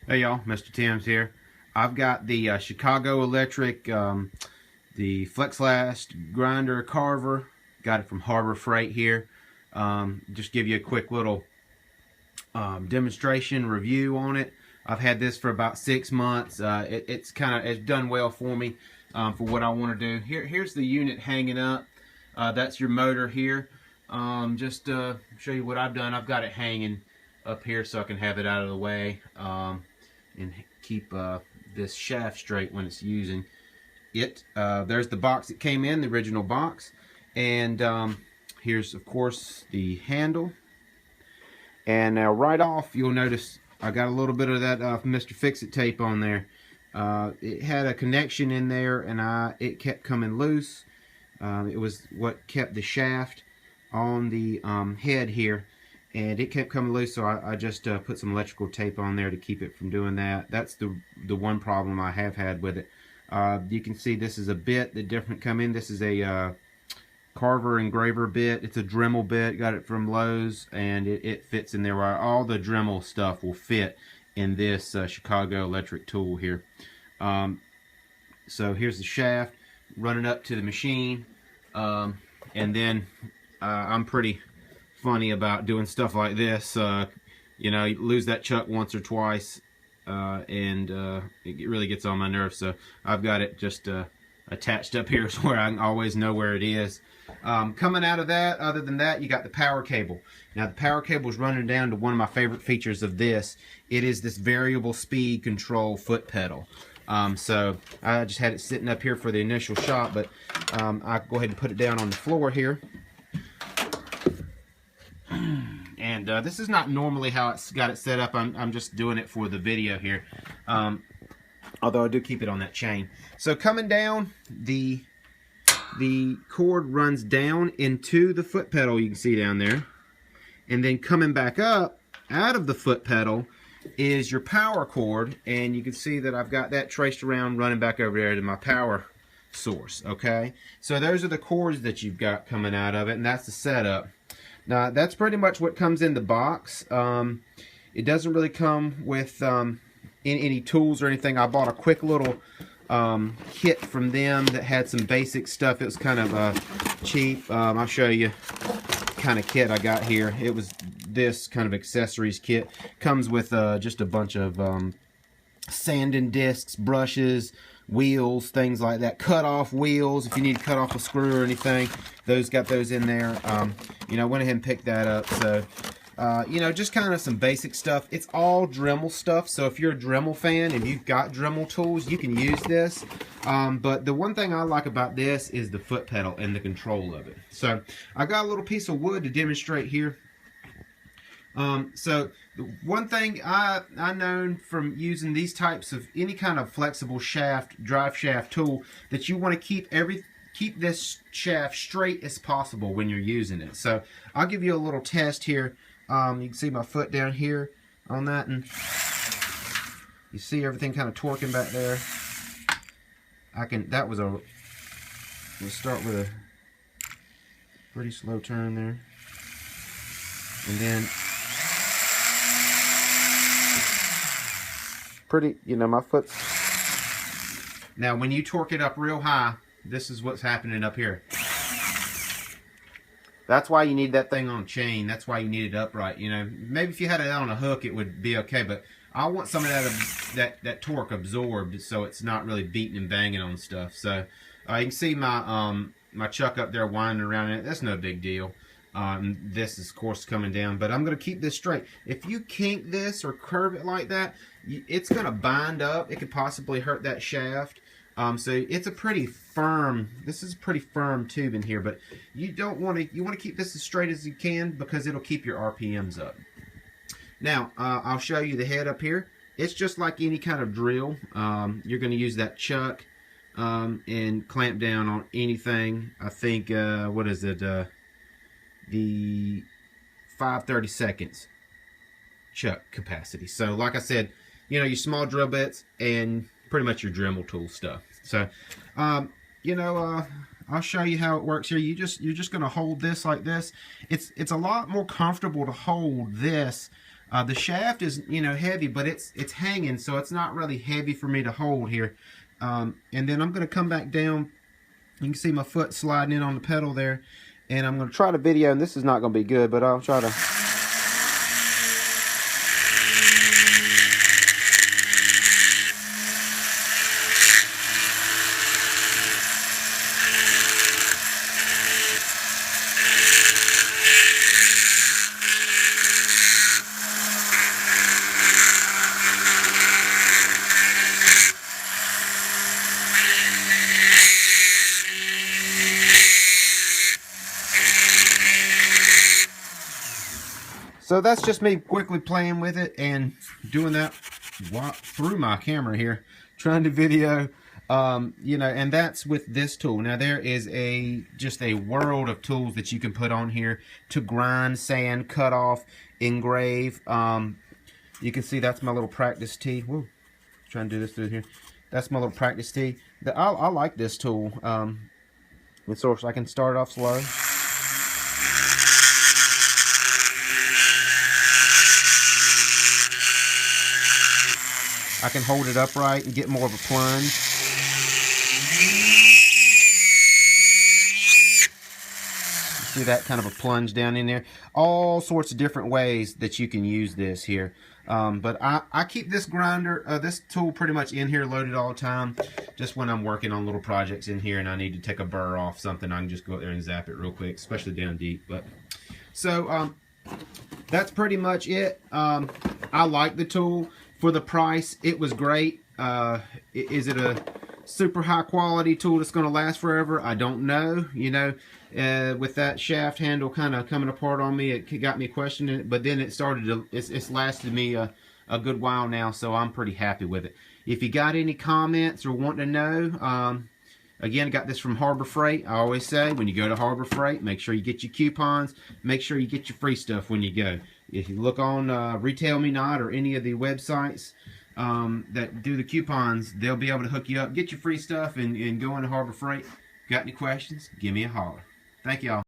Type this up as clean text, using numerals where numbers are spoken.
Hey y'all, Mr. Tim's here. I've got the Chicago Electric, the Flex Last grinder Carver. Got it from Harbor Freight here. Just give you a quick little demonstration review on it. I've had this for about 6 months. It's done well for me for what I want to do. Here's the unit hanging up. That's your motor here. Just show you what I've done. I've got it hanging up here so I can have it out of the way. And keep this shaft straight when it's using it. There's the box it came in, the original box, and here's of course the handle. And now right off you'll notice I got a little bit of that Mr. Fix-It tape on there. It had a connection in there and it kept coming loose. It was what kept the shaft on the head here, and it kept coming loose, so I just put some electrical tape on there to keep it from doing that. That's the one problem I have had with it. You can see this is a bit that different come in. This is a Carver engraver bit. It's a Dremel bit. Got it from Lowe's, and it fits in there. All the Dremel stuff will fit in this Chicago Electric tool here. So here's the shaft running up to the machine, and then I'm pretty funny about doing stuff like this. You know, you lose that chuck once or twice, and it really gets on my nerves, so I've got it just attached up here so where I can always know where it is. Coming out of that, other than that, you got the power cable. Now the power cable is running down to one of my favorite features of this. It is this variable speed control foot pedal. So I just had it sitting up here for the initial shot, but I'll go ahead and put it down on the floor here. And this is not normally how it's got it set up. I'm just doing it for the video here, although I do keep it on that chain. So coming down, the cord runs down into the foot pedal, you can see down there, and then coming back up out of the foot pedal is your power cord, and you can see that I've got that traced around running back over there to my power source. Okay, so those are the cords that you've got coming out of it, and that's the setup. Now that's pretty much what comes in the box. It doesn't really come with any tools or anything. I bought a quick little kit from them that had some basic stuff. It was kind of cheap. I'll show you the kind of kit I got here. It was this kind of accessories kit. Comes with just a bunch of sanding discs, brushes, wheels, things like that. Cut off wheels if you need to cut off a screw or anything. Got those in there. You know, went ahead and picked that up. So you know, just kind of some basic stuff. It's all Dremel stuff, so if you're a Dremel fan and you've got Dremel tools, you can use this. But the one thing I like about this is the foot pedal and the control of it. So I got a little piece of wood to demonstrate here. So the one thing I known from using these types of any kind of flexible shaft, drive shaft tool, that you want to keep this shaft straight as possible when you're using it. So I'll give you a little test here. You can see my foot down here on that, and you see everything kind of torquing back there. We'll start with a pretty slow turn there, and then you know, my foot. Now when you torque it up real high, this is what's happening up here. That's why you need that thing on a chain. That's why you need it upright. You know, maybe if you had it on a hook, it would be okay. But I want some of that torque absorbed, so it's not really beating and banging on stuff. So you can see my my chuck up there winding around in it. That's no big deal. This is of course coming down, but I'm going to keep this straight. If you kink this or curve it like that, it's going to bind up. It could possibly hurt that shaft. So it's a pretty firm, this is a pretty firm tube in here, but you want to keep this as straight as you can because it'll keep your RPMs up. Now, I'll show you the head up here. It's just like any kind of drill. You're going to use that chuck and clamp down on anything. I think, what is it, the 5/32 chuck capacity. So like I said, you know, your small drill bits and pretty much your Dremel tool stuff. So you know, I'll show you how it works here. You're just going to hold this like this. It's a lot more comfortable to hold this The shaft is, you know, heavy, but it's hanging, so it's not really heavy for me to hold here. And then I'm going to come back down. You can see my foot sliding in on the pedal there. And I'm going to try to video, and this is not going to be good, but I'll try to... So that's just me quickly playing with it and doing that through my camera here, trying to video, you know, and that's with this tool. Now there is just a world of tools that you can put on here to grind, sand, cut off, engrave. You can see that's my little practice tee. Whoa, trying to do this through here. That's my little practice tee. I like this tool. It's sort of, I can start off slow. I can hold it upright and get more of a plunge. See that kind of a plunge down in there. All sorts of different ways that you can use this here. But I keep this grinder, this tool pretty much in here loaded all the time. Just when I'm working on little projects in here and I need to take a burr off something, I can just go up there and zap it real quick, especially down deep. But so that's pretty much it. I like the tool. For the price, it was great. Is it a super high quality tool that's going to last forever? I don't know. You know, with that shaft handle kind of coming apart on me, it got me questioning it. But then it started to, it's lasted me a good while now, so I'm pretty happy with it. If you got any comments or want to know, again, I got this from Harbor Freight. I always say, when you go to Harbor Freight, make sure you get your coupons. Make sure you get your free stuff when you go. If you look on Retail Me Not or any of the websites that do the coupons, they'll be able to hook you up, get your free stuff, and go into Harbor Freight. Got any questions? Give me a holler. Thank y'all.